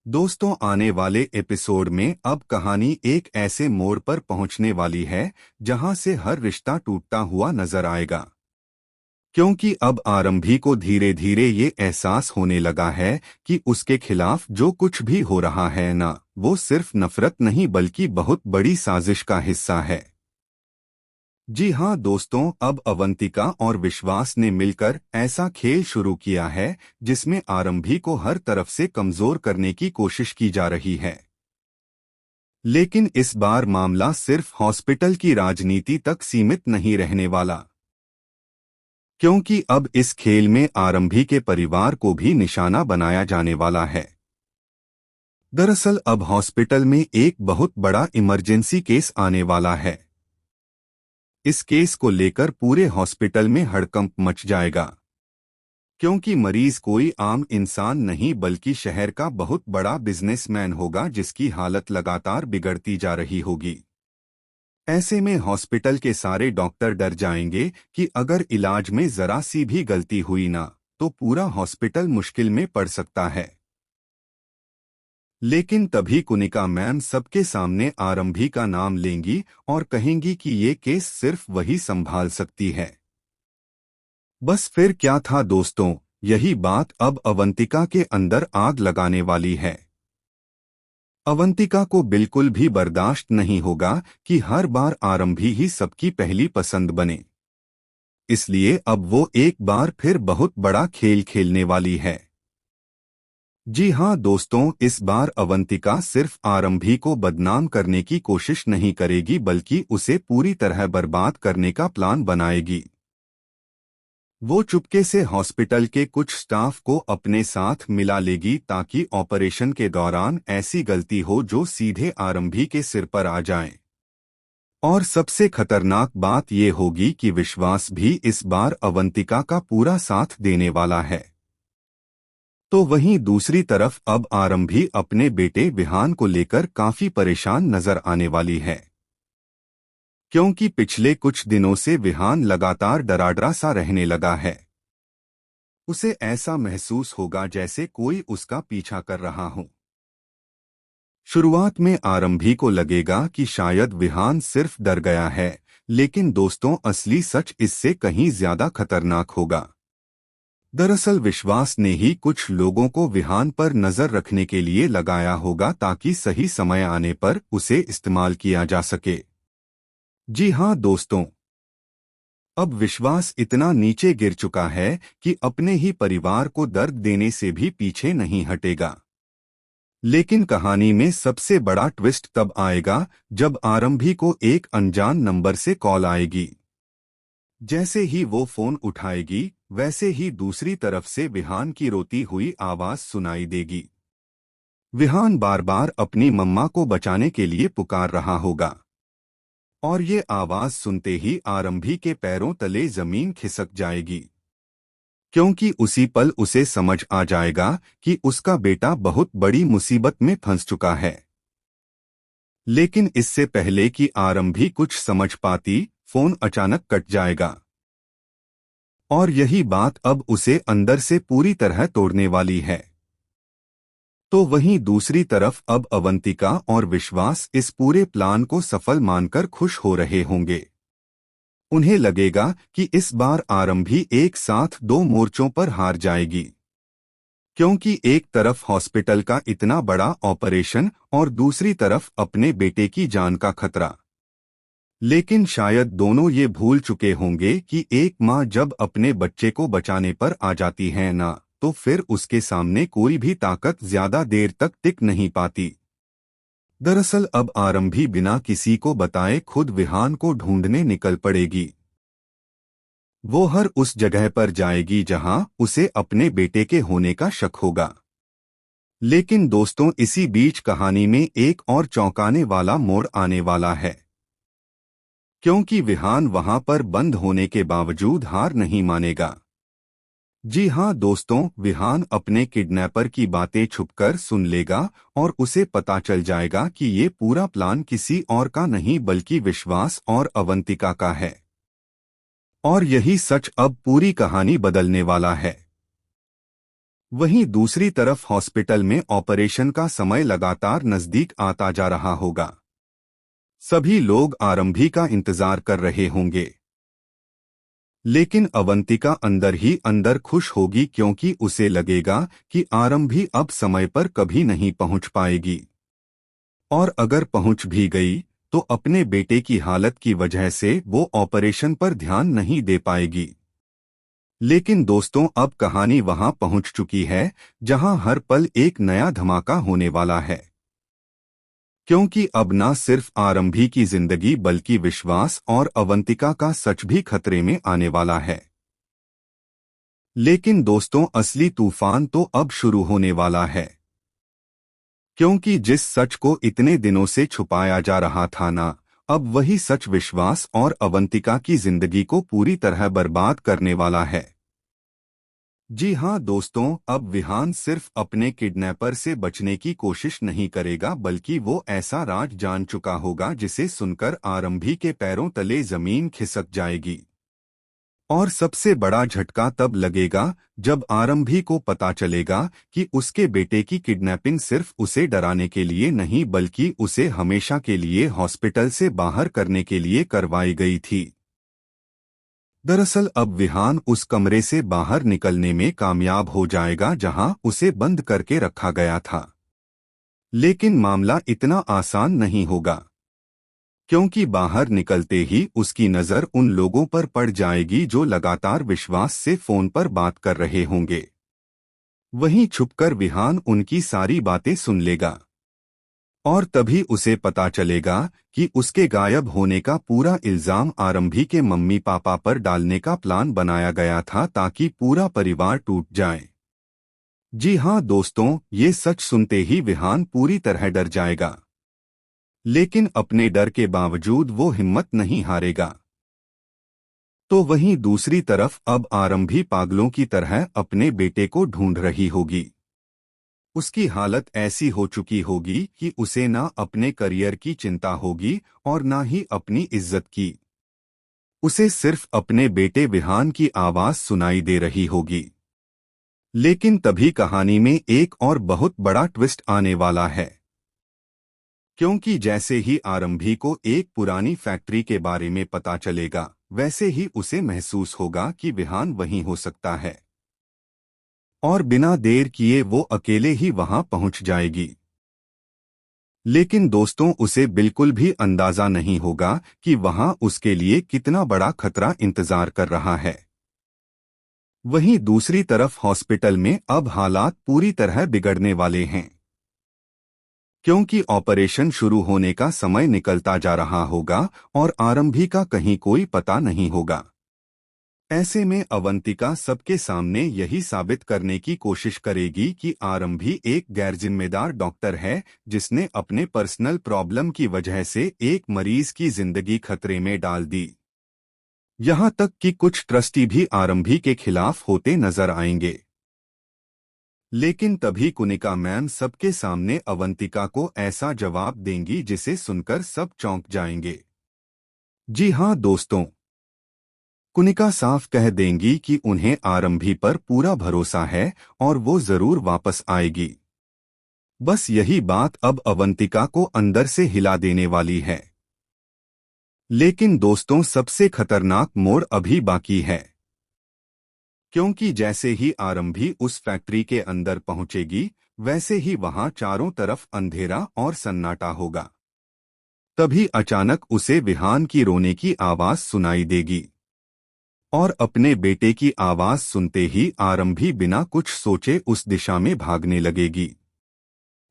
दोस्तों, आने वाले एपिसोड में अब कहानी एक ऐसे मोड़ पर पहुंचने वाली है जहां से हर रिश्ता टूटता हुआ नजर आएगा। क्योंकि अब आरंभी को धीरे धीरे ये एहसास होने लगा है कि उसके खिलाफ जो कुछ भी हो रहा है ना, वो सिर्फ नफरत नहीं बल्कि बहुत बड़ी साजिश का हिस्सा है। जी हाँ दोस्तों, अब अवंतिका और विश्वास ने मिलकर ऐसा खेल शुरू किया है जिसमें आरंभी को हर तरफ से कमजोर करने की कोशिश की जा रही है। लेकिन इस बार मामला सिर्फ हॉस्पिटल की राजनीति तक सीमित नहीं रहने वाला, क्योंकि अब इस खेल में आरंभी के परिवार को भी निशाना बनाया जाने वाला है। दरअसल अब हॉस्पिटल में एक बहुत बड़ा इमरजेंसी केस आने वाला है। इस केस को लेकर पूरे हॉस्पिटल में हड़कंप मच जाएगा, क्योंकि मरीज कोई आम इंसान नहीं बल्कि शहर का बहुत बड़ा बिजनेसमैन होगा जिसकी हालत लगातार बिगड़ती जा रही होगी। ऐसे में हॉस्पिटल के सारे डॉक्टर डर जाएंगे कि अगर इलाज में जरा सी भी गलती हुई ना, तो पूरा हॉस्पिटल मुश्किल में पड़ सकता है। लेकिन तभी कुनिका मैम सबके सामने आरंभी का नाम लेंगी और कहेंगी कि ये केस सिर्फ वही संभाल सकती है। बस फिर क्या था दोस्तों, यही बात अब अवंतिका के अंदर आग लगाने वाली है। अवंतिका को बिल्कुल भी बर्दाश्त नहीं होगा कि हर बार आरंभी ही सबकी पहली पसंद बने। इसलिए अब वो एक बार फिर बहुत बड़ा खेल खेलने वाली है। जी हाँ दोस्तों, इस बार अवंतिका सिर्फ आरंभी को बदनाम करने की कोशिश नहीं करेगी बल्कि उसे पूरी तरह बर्बाद करने का प्लान बनाएगी। वो चुपके से हॉस्पिटल के कुछ स्टाफ को अपने साथ मिला लेगी ताकि ऑपरेशन के दौरान ऐसी गलती हो जो सीधे आरंभी के सिर पर आ जाए। और सबसे खतरनाक बात ये होगी कि विश्वास भी इस बार अवंतिका का पूरा साथ देने वाला है। तो वहीं दूसरी तरफ अब आरंभी अपने बेटे विहान को लेकर काफी परेशान नजर आने वाली है, क्योंकि पिछले कुछ दिनों से विहान लगातार डराडरा सा रहने लगा है। उसे ऐसा महसूस होगा जैसे कोई उसका पीछा कर रहा हो। शुरुआत में आरंभी को लगेगा कि शायद विहान सिर्फ डर गया है, लेकिन दोस्तों असली सच इससे कहीं ज्यादा खतरनाक होगा। दरअसल विश्वास ने ही कुछ लोगों को विहान पर नजर रखने के लिए लगाया होगा ताकि सही समय आने पर उसे इस्तेमाल किया जा सके। जी हाँ दोस्तों, अब विश्वास इतना नीचे गिर चुका है कि अपने ही परिवार को दर्द देने से भी पीछे नहीं हटेगा। लेकिन कहानी में सबसे बड़ा ट्विस्ट तब आएगा जब आरंभी को एक अनजान नंबर से कॉल आएगी। जैसे ही वो फोन उठाएगी, वैसे ही दूसरी तरफ से विहान की रोती हुई आवाज सुनाई देगी। विहान बार बार अपनी मम्मा को बचाने के लिए पुकार रहा होगा। और ये आवाज सुनते ही आरंभी के पैरों तले जमीन खिसक जाएगी, क्योंकि उसी पल उसे समझ आ जाएगा कि उसका बेटा बहुत बड़ी मुसीबत में फंस चुका है। लेकिन इससे पहले कि आरंभी कुछ समझ पाती, फोन अचानक कट जाएगा। और यही बात अब उसे अंदर से पूरी तरह तोड़ने वाली है। तो वहीं दूसरी तरफ अब अवंतिका और विश्वास इस पूरे प्लान को सफल मानकर खुश हो रहे होंगे। उन्हें लगेगा कि इस बार आरंभी एक साथ दो मोर्चों पर हार जाएगी, क्योंकि एक तरफ हॉस्पिटल का इतना बड़ा ऑपरेशन और दूसरी तरफ अपने बेटे की जान का खतरा। लेकिन शायद दोनों ये भूल चुके होंगे कि एक माँ जब अपने बच्चे को बचाने पर आ जाती है ना, तो फिर उसके सामने कोई भी ताकत ज्यादा देर तक टिक नहीं पाती। दरअसल अब आरंभी बिना किसी को बताए खुद विहान को ढूंढने निकल पड़ेगी। वो हर उस जगह पर जाएगी जहां उसे अपने बेटे के होने का शक होगा। लेकिन दोस्तों, इसी बीच कहानी में एक और चौंकाने वाला मोड़ आने वाला है, क्योंकि विहान वहां पर बंद होने के बावजूद हार नहीं मानेगा। जी हाँ दोस्तों, विहान अपने किडनैपर की बातें छुपकर सुन लेगा और उसे पता चल जाएगा कि ये पूरा प्लान किसी और का नहीं बल्कि विश्वास और अवंतिका का है। और यही सच अब पूरी कहानी बदलने वाला है। वहीं दूसरी तरफ हॉस्पिटल में ऑपरेशन का समय लगातार नजदीक आता जा रहा होगा। सभी लोग आरंभी का इंतजार कर रहे होंगे, लेकिन अवंतिका अंदर ही अंदर खुश होगी क्योंकि उसे लगेगा कि आरंभी अब समय पर कभी नहीं पहुंच पाएगी, और अगर पहुंच भी गई तो अपने बेटे की हालत की वजह से वो ऑपरेशन पर ध्यान नहीं दे पाएगी। लेकिन दोस्तों, अब कहानी वहां पहुंच चुकी है जहां हर पल एक नया धमाका होने वाला है, क्योंकि अब न सिर्फ आरंभी की जिंदगी बल्कि विश्वास और अवंतिका का सच भी खतरे में आने वाला है। लेकिन दोस्तों, असली तूफान तो अब शुरू होने वाला है, क्योंकि जिस सच को इतने दिनों से छुपाया जा रहा था ना, अब वही सच विश्वास और अवंतिका की जिंदगी को पूरी तरह बर्बाद करने वाला है। जी हाँ दोस्तों, अब विहान सिर्फ अपने किडनैपर से बचने की कोशिश नहीं करेगा, बल्कि वो ऐसा राज जान चुका होगा जिसे सुनकर आरंभी के पैरों तले जमीन खिसक जाएगी। और सबसे बड़ा झटका तब लगेगा जब आरंभी को पता चलेगा कि उसके बेटे की किडनैपिंग सिर्फ उसे डराने के लिए नहीं बल्कि उसे हमेशा के लिए हॉस्पिटल से बाहर करने के लिए करवाई गई थी। दरअसल अब विहान उस कमरे से बाहर निकलने में कामयाब हो जाएगा जहां उसे बंद करके रखा गया था। लेकिन मामला इतना आसान नहीं होगा, क्योंकि बाहर निकलते ही उसकी नज़र उन लोगों पर पड़ जाएगी जो लगातार विश्वास से फोन पर बात कर रहे होंगे। वहीं छुपकर विहान उनकी सारी बातें सुन लेगा, और तभी उसे पता चलेगा कि उसके गायब होने का पूरा इल्जाम आरंभी के मम्मी पापा पर डालने का प्लान बनाया गया था ताकि पूरा परिवार टूट जाए। जी हाँ दोस्तों, ये सच सुनते ही विहान पूरी तरह डर जाएगा, लेकिन अपने डर के बावजूद वो हिम्मत नहीं हारेगा। तो वहीं दूसरी तरफ अब आरंभी पागलों की तरह अपने बेटे को ढूंढ रही होगी। उसकी हालत ऐसी हो चुकी होगी कि उसे ना अपने करियर की चिंता होगी और ना ही अपनी इज्जत की। उसे सिर्फ अपने बेटे विहान की आवाज सुनाई दे रही होगी। लेकिन तभी कहानी में एक और बहुत बड़ा ट्विस्ट आने वाला है, क्योंकि जैसे ही आरंभी को एक पुरानी फैक्ट्री के बारे में पता चलेगा, वैसे ही उसे महसूस होगा कि विहान वहीं हो सकता है, और बिना देर किए वो अकेले ही वहां पहुंच जाएगी। लेकिन दोस्तों, उसे बिल्कुल भी अंदाजा नहीं होगा कि वहां उसके लिए कितना बड़ा खतरा इंतजार कर रहा है। वहीं दूसरी तरफ हॉस्पिटल में अब हालात पूरी तरह बिगड़ने वाले हैं, क्योंकि ऑपरेशन शुरू होने का समय निकलता जा रहा होगा और आरंभी का कहीं कोई पता नहीं होगा। ऐसे में अवंतिका सबके सामने यही साबित करने की कोशिश करेगी कि आरंभी एक गैरजिम्मेदार डॉक्टर है जिसने अपने पर्सनल प्रॉब्लम की वजह से एक मरीज की जिंदगी खतरे में डाल दी। यहां तक कि कुछ ट्रस्टी भी आरंभी के खिलाफ होते नजर आएंगे। लेकिन तभी कुनिका मैम सबके सामने अवंतिका को ऐसा जवाब देंगी जिसे सुनकर सब चौंक जाएंगे। जी हां दोस्तों, कुनिका साफ कह देंगी कि उन्हें आरंभी पर पूरा भरोसा है और वो जरूर वापस आएगी। बस यही बात अब अवंतिका को अंदर से हिला देने वाली है। लेकिन दोस्तों, सबसे खतरनाक मोड़ अभी बाकी है, क्योंकि जैसे ही आरंभी उस फैक्ट्री के अंदर पहुंचेगी, वैसे ही वहां चारों तरफ अंधेरा और सन्नाटा होगा। तभी अचानक उसे विहान की रोने की आवाज सुनाई देगी, और अपने बेटे की आवाज सुनते ही आरंभी बिना कुछ सोचे उस दिशा में भागने लगेगी।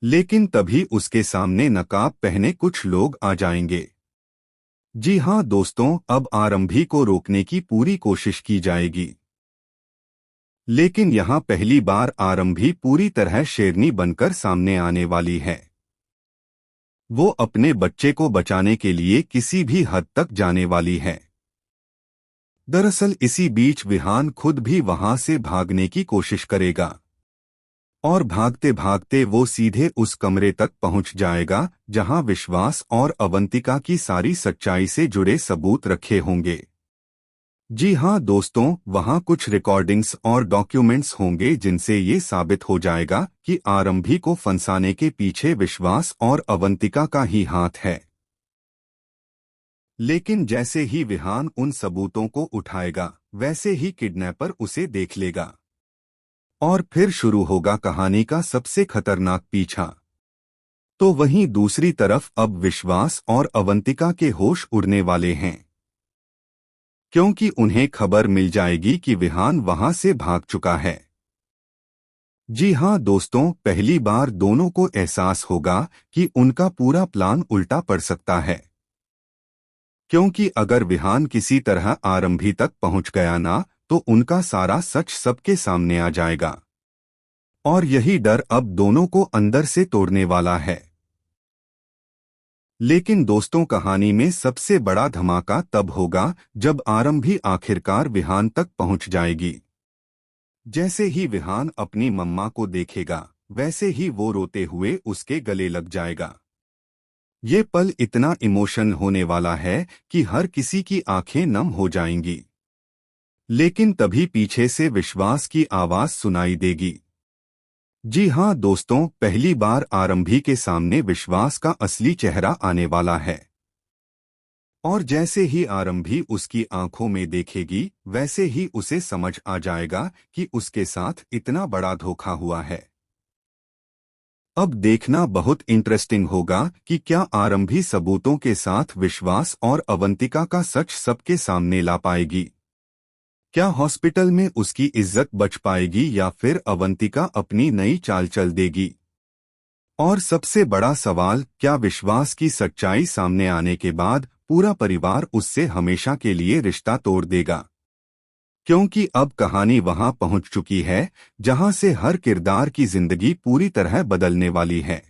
लेकिन तभी उसके सामने नकाब पहने कुछ लोग आ जाएंगे। जी हां दोस्तों, अब आरंभी को रोकने की पूरी कोशिश की जाएगी। लेकिन यहां पहली बार आरंभी पूरी तरह शेरनी बनकर सामने आने वाली है। वो अपने बच्चे को बचाने के लिए किसी भी हद तक जाने वाली है। दरअसल इसी बीच विहान खुद भी वहां से भागने की कोशिश करेगा, और भागते भागते वो सीधे उस कमरे तक पहुंच जाएगा जहां विश्वास और अवंतिका की सारी सच्चाई से जुड़े सबूत रखे होंगे। जी हाँ दोस्तों, वहाँ कुछ रिकॉर्डिंग्स और डॉक्यूमेंट्स होंगे जिनसे ये साबित हो जाएगा कि आरंभी को फंसाने के पीछे विश्वास और अवंतिका का ही हाथ है। लेकिन जैसे ही विहान उन सबूतों को उठाएगा, वैसे ही किडनैपर उसे देख लेगा और फिर शुरू होगा कहानी का सबसे खतरनाक पीछा। तो वहीं दूसरी तरफ अब विश्वास और अवंतिका के होश उड़ने वाले हैं, क्योंकि उन्हें खबर मिल जाएगी कि विहान वहां से भाग चुका है। जी हाँ दोस्तों, पहली बार दोनों को एहसास होगा कि उनका पूरा प्लान उल्टा पड़ सकता है, क्योंकि अगर विहान किसी तरह आरंभी तक पहुंच गया ना, तो उनका सारा सच सबके सामने आ जाएगा और यही डर अब दोनों को अंदर से तोड़ने वाला है। लेकिन दोस्तों, कहानी में सबसे बड़ा धमाका तब होगा जब आरंभी आखिरकार विहान तक पहुंच जाएगी। जैसे ही विहान अपनी मम्मा को देखेगा, वैसे ही वो रोते हुए उसके गले लग जाएगा। ये पल इतना इमोशनल होने वाला है कि हर किसी की आंखें नम हो जाएंगी। लेकिन तभी पीछे से विश्वास की आवाज सुनाई देगी। जी हाँ दोस्तों, पहली बार आरंभी के सामने विश्वास का असली चेहरा आने वाला है। और जैसे ही आरंभी उसकी आंखों में देखेगी, वैसे ही उसे समझ आ जाएगा कि उसके साथ इतना बड़ा धोखा हुआ है। अब देखना बहुत इंटरेस्टिंग होगा कि क्या आरंभी सबूतों के साथ विश्वास और अवंतिका का सच सबके सामने ला पाएगी। क्या हॉस्पिटल में उसकी इज्जत बच पाएगी या फिर अवंतिका अपनी नई चाल चल देगी। और सबसे बड़ा सवाल, क्या विश्वास की सच्चाई सामने आने के बाद पूरा परिवार उससे हमेशा के लिए रिश्ता तोड़ देगा। क्योंकि अब कहानी वहां पहुंच चुकी है जहां से हर किरदार की जिंदगी पूरी तरह बदलने वाली है।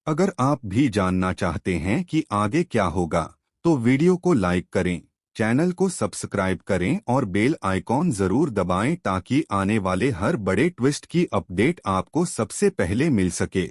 अगर आप भी जानना चाहते हैं कि आगे क्या होगा, तो वीडियो को लाइक करें, चैनल को सब्सक्राइब करें और बेल आइकॉन जरूर दबाएं ताकि आने वाले हर बड़े ट्विस्ट की अपडेट आपको सबसे पहले मिल सके।